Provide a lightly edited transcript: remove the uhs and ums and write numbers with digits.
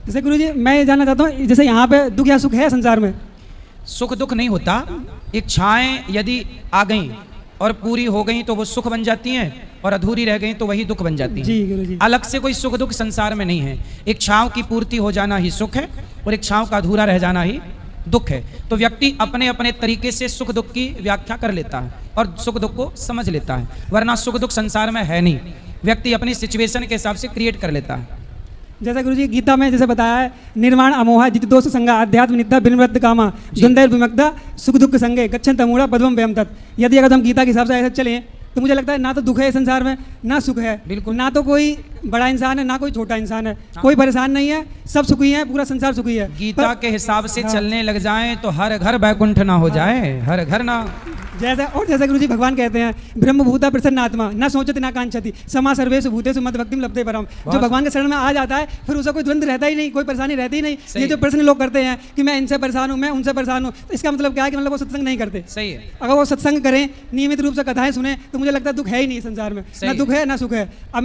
जैसे गुरुजी मैं ये जानना चाहता हूँ, जैसे यहाँ पे दुख या सुख है संसार में? सुख दुख नहीं होता, इच्छाएं यदि आ गई और पूरी हो गई तो वो सुख बन जाती हैं, और अधूरी रह गई तो वही दुख बन जाती जी हैं। गुरुजी। अलग से कोई सुख दुख संसार में नहीं है। इच्छाओं की पूर्ति हो जाना ही सुख है और इच्छाओं का अधूरा रह जाना ही दुख है। तो व्यक्ति अपने अपने तरीके से सुख दुख की व्याख्या कर लेता है और सुख दुख को समझ लेता है, वरना सुख दुख संसार में है नहीं। व्यक्ति अपनी सिचुएशन के हिसाब से क्रिएट कर लेता है। जैसे गुरुजी गीता में जैसे बताया है, निर्माण अमोहा जित दोष संगा अध्यात्म नित्या बिनवृत्त कामा द्वंद्वैर विमुक्ता सुख दुख संगे गच्छन्त मूढ़ा पद्मं व्यम तत्। यदि अगर हम गीता के हिसाब से ऐसे चलें तो मुझे लगता है ना तो दुख है संसार में, ना सुख है। बिल्कुल। ना तो कोई बड़ा इंसान है, ना कोई छोटा इंसान है, कोई परेशान नहीं है, सब सुखी है, पूरा संसार सुखी है। गीता के हिसाब से चलने लग जाएं तो हर घर बैकुंठ ना हो जाए, हर घर ना। जैसे गुरुजी भगवान कहते हैं ब्रह्मभूता प्रसन्नात्मा न सोचति न कांक्षति समा सर्वेषु भूतेषु मद भक्तिम लभते परम। जो भगवान के शरण में आ जाता है फिर उसका कोई द्वंद्व रहता ही नहीं, कोई परेशानी रहती ही नहीं। ये जो प्रश्न लोग करते हैं कि मैं इनसे परेशान हूँ, मैं उनसे परेशान हूँ, तो इसका मतलब क्या है कि मतलब वो सत्संग नहीं करते। सही है। अगर वो सत्संग करें, नियमित रूप से कथाएं सुने, तो मुझे लगता है दुख है ही नहीं संसार में, ना दुख है ना सुख है। अब